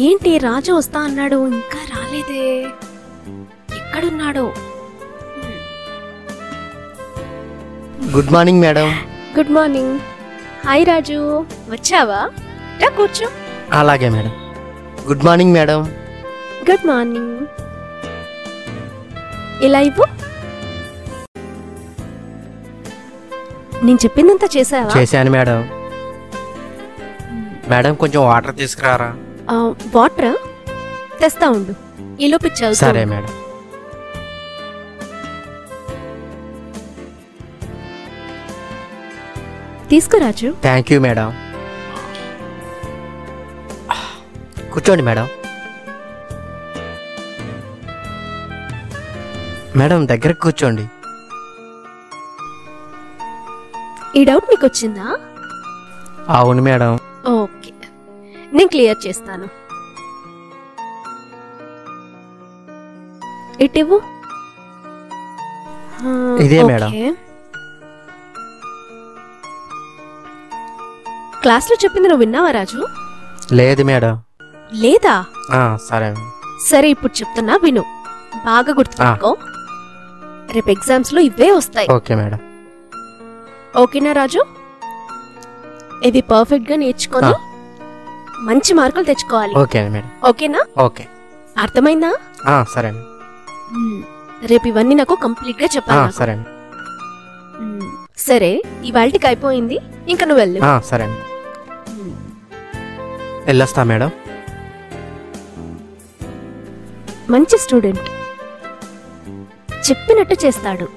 ఏంటి రాజు వస్తా అన్నాడు, ఇంకా రాలేదే, ఎక్కడున్నాడో? Good morning madam. Good morning. Hi Raju, వచ్చావా? రా కూర్చో. అలాగే madam. Good morning madam. Good morning. ఇలా ఇవ్వు. నేను చెప్పిందంతా చేసావా? చేశాను మేడం. మేడం కొంచెం వాటర్ తీసుకురారా? వాటర్ తెస్తా ఉండు. ఈలోపు చదువు. సరే మేడం. తీసుకురాజు. Thank you madam. కూర్చోండి మేడం. మేడం దగ్గరకు కూర్చోండి. ఈ డౌట్ నీకు వచ్చిందా? అవును మేడం. ఓకే, నేను క్లియర్ చేస్తాను. ఇటివ్వు. ఇదే మేడం. క్లాస్లో చెప్పింది నువ్వు విన్నావా రాజు? లేదు మేడం. లేదా? సరే. సరే, ఇప్పుడు చెప్తున్నా విను, బాగా గుర్తుపెట్టుకో. రేపు ఎగ్జామ్స్ లో ఇవే వస్తాయి. Okay madam. ఓకేనా రాజు? ఇది పర్ఫెక్ట్ గా నేర్చుకొని మంచి మార్కులు తెచ్చుకోవాలి. Okay madam. ఓకేనా? ఓకే. అర్థమైందా? సరే. రేపు ఇవన్నీ నాకు కంప్లీట్ గా చెప్పాలి. సరే. సరే, ఇవాళకి అయిపోయింది, ఇంకా నువ్వు వెళ్ళు. సరే. వెళ్ళొస్తా మేడం. మంచి స్టూడెంట్, చెప్పినట్టు చేస్తాడు.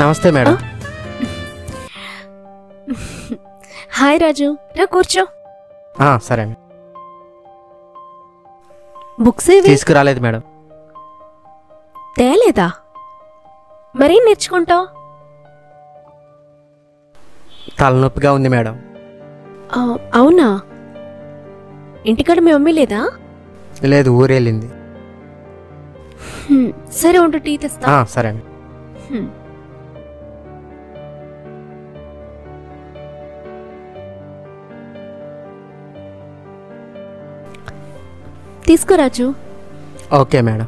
నమస్తే మేడం. హాయ్ రాజు, రా కూర్చో. సరే. బుక్స్ ఏవి? తీసుకురాలేదు మేడం. తేలేదా? మరేం నేర్చుకుంటావు? తలనొప్పిగా ఉంది మేడం. అవునా? ఇంటికాడ మీ మమ్మీ లేదా? లేదు, ఊరెళ్ళింది. సరే ఉండు, టీ తెస్తా. సరే. తీసుకోరాజు. Okay madam.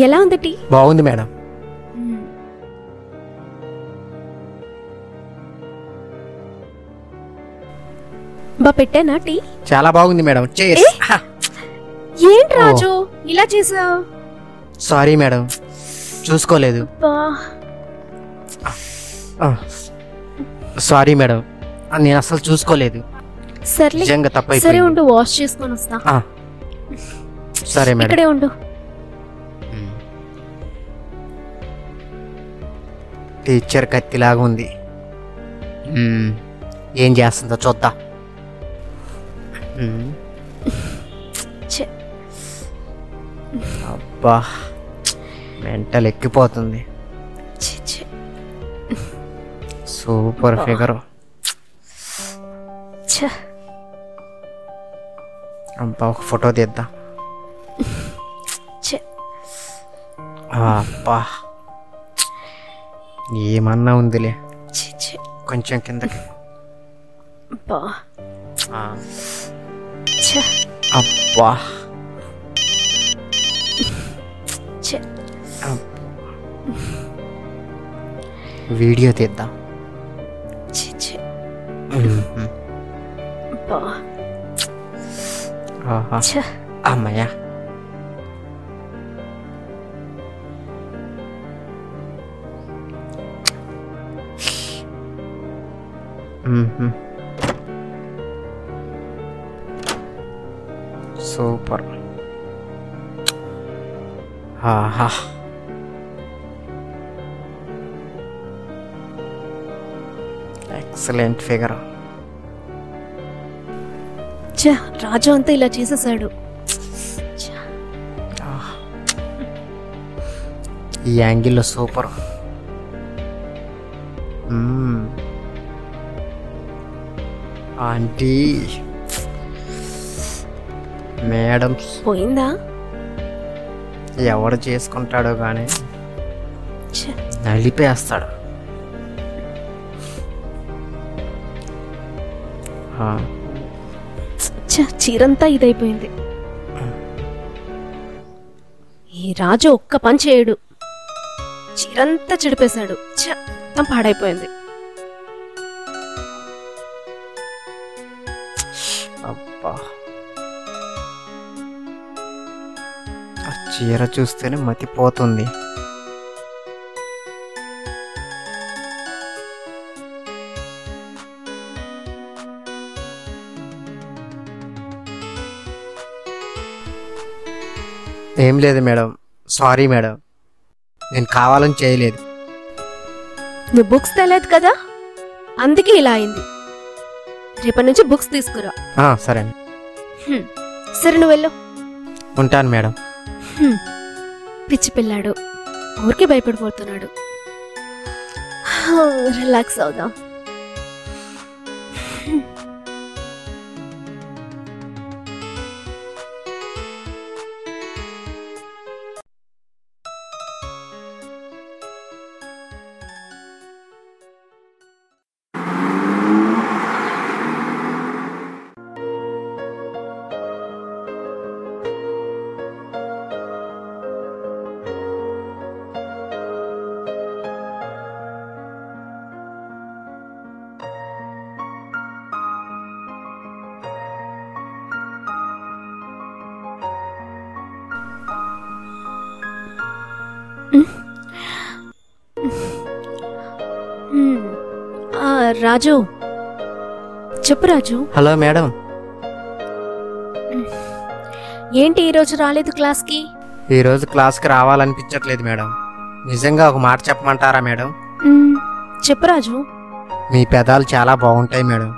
ఎలా ఉంది టీ? బాగుంది మేడం. పెట్టానా టీ? చాలా బాగుంది మేడం. ఏంటి రాజు ఇలా చేసావు? సారీ మేడం, చూసుకోలేదు. సారీ మేడం, నేను అసలు చూసుకోలేదు. సర్లే, నిజంగా తప్పైపోయింది. సరే ఉండు, వాష్ చేసుకొని వస్తా. సరే మేడం. ఇక్కడే ఉండు. టీచర్ కత్తిలాగా ఉంది. ఏం చేస్తుందో చూద్దా. అబ్బా, మెంటల్ ఎక్కిపోతుంది. Super figure. అబ్బా, ఒక ఫోటో తీద్దాం. అబ్బా, ఏమన్నా ఉందిలే. కొంచెం కిందకి. అబ్బా, వీడియో తీద్దాం. అమ్మయ్యా, సూపర్. Excellent figure. రాజు అంతా ఇలా చేసేసాడు. ఈ యాంగిల్లో సూపర్. ఆంటీ మేడం పోయిందా? ఎవడు చేసుకుంటాడో కానీ ఛ, నలిపేస్తాడు. చీరంతా ఇదైపోయింది. ఈ రాజు ఒక్క పని చేయడు, చీరంతా చెడిపేశాడు. మొత్తం పాడైపోయింది. అబ్బా, ఆ చీర చూస్తేనే మతిపోతుంది. ఏం లేదు మేడం, సారీ మేడం, నేను కావాలని చేయలేదు. నువ్వు బుక్స్ తెలేదు కదా, అందుకే ఇలా అయింది. రేపటి నుంచి బుక్స్ తీసుకురా. సరే సరే, నువ్వు వెళ్ళు. ఉంటాను మేడం. పిచ్చి పిల్లాడు, ఊరికే భయపడిపోతున్నాడు. రిలాక్స్ అవుదాం. రాజు, చెప్పు రాజు. Hello madam. ఏంటి ఈరోజు రాలేదు క్లాస్కి? ఈరోజు క్లాస్కి రావాలనిపించట్లేదు మేడం. నిజంగా ఒక మాట చెప్పమంటారా మేడం? చెప్పు రాజు. మీ పెదాలు చాలా బాగుంటాయి మేడం.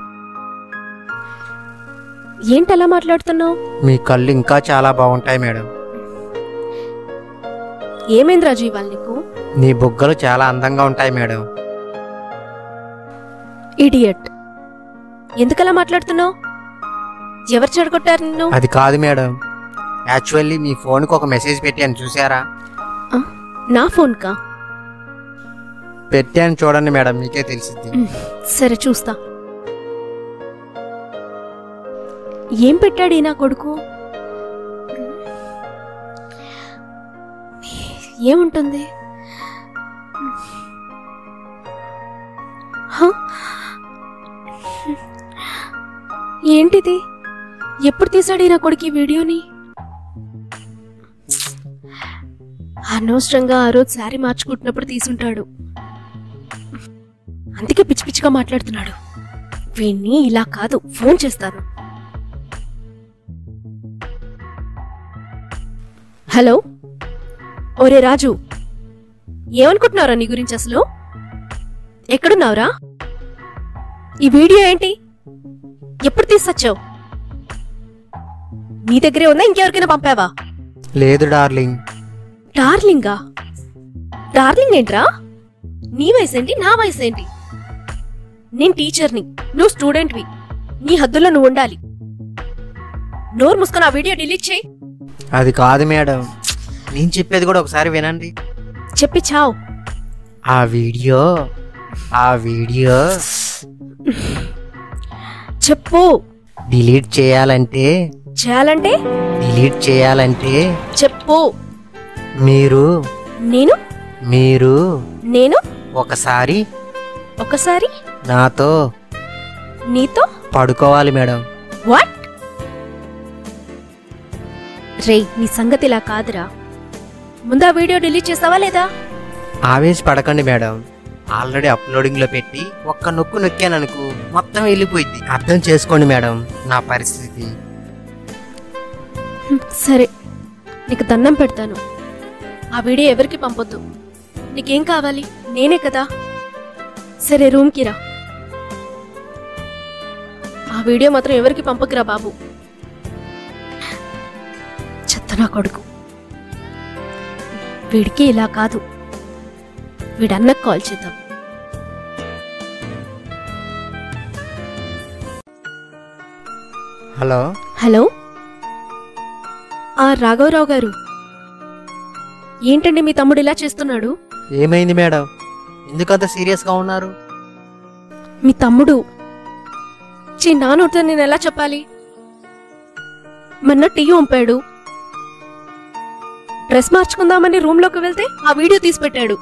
ఏంటి అలా మాట్లాడుతున్నావు? మీ కళ్ళు ఇంకా చాలా బాగుంటాయి మేడం. ఏమైంది రాజు ఇవాళ నీకు? నీ బుగ్గలు చాలా అందంగా ఉంటాయి మేడం. ఇడియట్, ఎందుకలా మాట్లాడుతున్నావు? ఎవరు చెడగొట్టారు నిన్ను? అది కాదు మేడం, యాక్చువల్లీ మీ ఫోన్కి ఒక మెసేజ్ పెట్టాను, చూసారా? నా ఫోన్కా? పెట్టాను, చూడండి మేడం, మీకే తెలిసింది. సరే చూస్తా. ఏం పెట్టాడు ఈ నా కొడుకు? ఏముంటుంది? ఏంటిది? ఎప్పుడు తీసాడు ఈ నా కొడుకు ఈ వీడియోని? అనవసరంగా ఆ రోజు శారీ మార్చుకుంటున్నప్పుడు తీసుంటాడు. అందుకే పిచ్చి పిచ్చిగా మాట్లాడుతున్నాడు. వీణ్ణి ఇలా కాదు, ఫోన్ చేస్తాను. హలో, ఓరే రాజు, ఏమనుకుంటున్నారా నీ గురించి అసలు? ఎక్కడున్నావురా? ఈ వీడియో ఏంటి? ఎప్పుడు తీసుకొచ్చావు? నీ దగ్గరే ఉందా, ఇంకెవరికైనా పంపావా? లేదు డార్లింగ్. డార్లింగా? డార్లింగ్ ఏంట్రా? నీ వయసు ఏంటి, నా వయసు ఏంటి? నేను టీచర్ని, నువ్వు స్టూడెంట్వి. నీ హద్దుల్లో నువ్వు ఉండాలి. నోరు మూసుకొని ఆ వీడియో డిలీట్ చేయి. అది కాదు మేడం, నేను చెప్పేది కూడా ఒకసారి వినండి. చెప్పి చావు. ఆ వీడియో చెప్పు. డిలీట్ చేయాలంటే చెప్పు. మీరు నేను ఒకసారి నీతో పడుకోవాలి మేడం. వాట్? రే, నీ సంగతి ఇలా కాదురా. ముందు ఆ వీడియో డిలీట్ చేస్తావా లేదా? ఆవేశపడకండి మేడం, ఆల్రెడీ అప్లోడింగ్ లో పెట్టి ఒక్క నొక్కు నొక్కాననుకో మొత్తం వెళ్ళిపోయింది. అర్థం చేసుకోండి మేడం నా పరిస్థితి. సరే, నీకు దండం పెడతాను. ఆ వీడియో ఎవరికి పంపొద్దు. నీకేం కావాలి? నేనే కదా. సరే, రూమ్కి రా. ఆ వీడియో మాత్రం ఎవరికి పంపకురా బాబు. చెత్త నా కొడుకు. వీడికి ఇలా కాదు. వీడన్నకు కాల్ చేద్దాం. హలో. హలో, రాఘవరావు గారు, ఏంటండి మీ తమ్ముడు ఇలా చేస్తున్నాడు? ఏమైంది మేడం, ఎందుకంత సీరియస్గా ఉన్నారు? మీ తమ్ముడు నానవుతా నేను ఎలా చెప్పాలి? మొన్న టీ పంపాడు, డ్రెస్ మార్చుకుందామని రూమ్లోకి వెళ్తే ఆ వీడియో తీసి పెట్టాడు.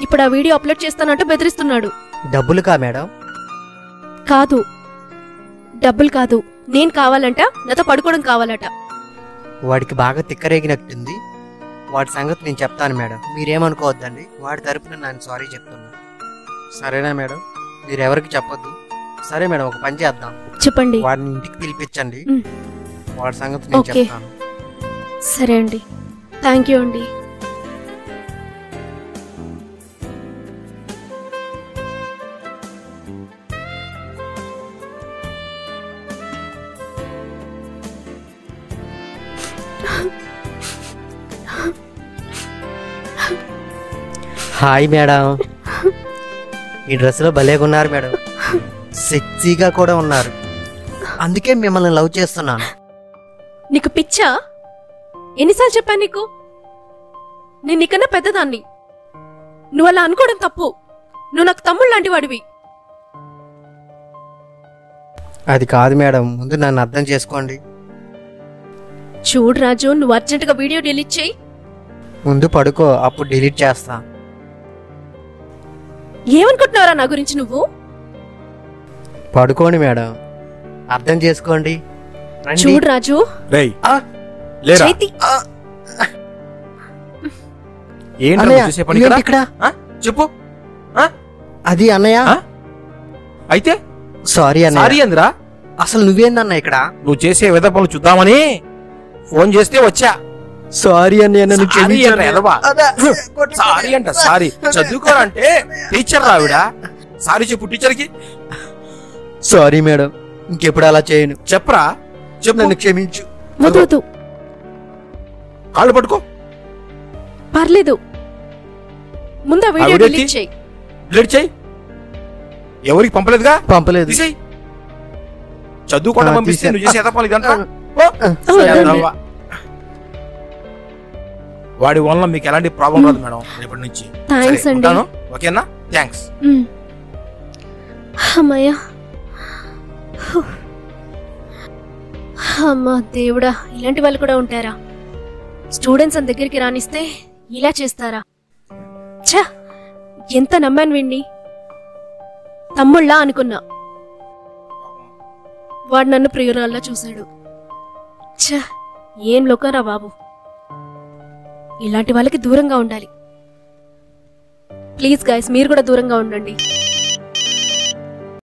ఇప్పుడు ఆ వీడియో అప్లోడ్ చేస్తానంటూ బెదిరిస్తున్నాడు. డబ్బులుకా మేడం? కాదు, డబ్బులు కాదు, నేను కావాలంట, నాతో పడుకోవడం కావాలట. వాడికి బాగా తిక్కరేగినట్టుంది. వాడి సంగతి నేను చెప్తాను మేడం, మీరేమనుకోవద్దండి. వాడి తరపున నేను సారీ చెప్తున్నా. సరేనా మేడం? మీరు ఎవరికి చెప్పొద్దు. సరే మేడం, ఒక పని చేద్దాం. చెప్పండి. వాడిని ఇంటికి పిలిపించండి, వాడి సంగతి నేను ఓకే. చెప్తాను. సరే అండి, థ్యాంక్ యూ అండి. హాయ్ మేడం, ఈ డ్రెస్లో భలేగా ఉన్నారు మేడం, సెక్సీగా కూడా ఉన్నారు. అందుకే మిమ్మల్ని లవ్ చేస్తున్నాను. నీకు పిచ్చా? ఎన్నిసార్లు చెప్పాను నీకు? నేను నీకన్నా పెద్దదాన్ని. నువ్వు అలా అనుకోవడం తప్పు. నువ్వు నాకు తమ్ముడు లాంటి వాడివి. అది కాదు మేడం, ముందు నన్ను అర్థం చేసుకోండి. చూడు రాజు, నువ్వు అర్జెంటుగా వీడియో డిలీట్ చేయి. ముందు పడుకో, అప్పుడు డిలీట్ చేస్తా. ఏమనుకుంటున్నారా నా గురించి నువ్వు? పడుకోండి మేడం, అర్థం చేసుకోండి. రండి. చూడు రాజు, రేయ్ ఆ, లేరా చేతి ఆ, ఏంట్రా అన్నయ్య, నువ్వు చేసే పని ఏంటి ఇక్కడ? ఆ? చెప్పు. ఆ? అది అన్నయ్య. ఆ? అయితే సారీ సారీ అన్నయ్య, అందిరా, అసలు నువ్వేందన్న ఇక్కడ? నువ్వు చేసే విధ పనులు చూద్దామని ఫోన్ చేస్తే వచ్చా. సారీ అన్నయ్య, నన్ను సారీ క్షమించండి. అంట ఎదవా. అదే, సారీ అంట సారీ. చదువుకోరంటే టీచర్ రావిడ. సారీ చెప్పు టీచర్కి. సారీ మేడం, ఇంకెప్పుడు అలా చేయను. చెప్పరా, చెప్పు. నన్ను క్షమించు. వద్దు వద్దు, కాళ్ళు పట్టుకో. పర్లేదు. ముందు ఆ వీడియో వీడియో డిలీట్ తీ. చేయి. డిలీట్ చేయి. ఎవరికి పంపలేదుగా, పంపలేదు. తీసేయ్. చదువుకోవడం ఆ, పంపిస్తే తీసే. నువ్వు చేసే ఎదపలు ఇదంతా. వద్దండి. వాడి వల్ల మీకు ఎలాంటి ప్రాబ్లం రాదు మేడం రేపటి నుంచి. థ్యాంక్స్ సరే, అండి. ఉంటాను. ఓకేనా? థ్యాంక్స్. అమ్మయ్యా, అమ్మా దేవుడా, ఇలాంటి వాళ్ళు కూడా ఉంటారా? స్టూడెంట్స్ అని దగ్గరికి రానిస్తే ఇలా చేస్తారా? ఛ, ఎంత నమ్మాను వీణ్ణి. తమ్ముళ్ళా అనుకున్నా, వాడు నన్ను ప్రియురాల్లా చూశాడు. ఛ, ఏం లోకరా బాబు. ఇలాంటి వాళ్ళకి దూరంగా ఉండాలి. ప్లీజ్ గైస్, మీరు కూడా దూరంగా ఉండండి.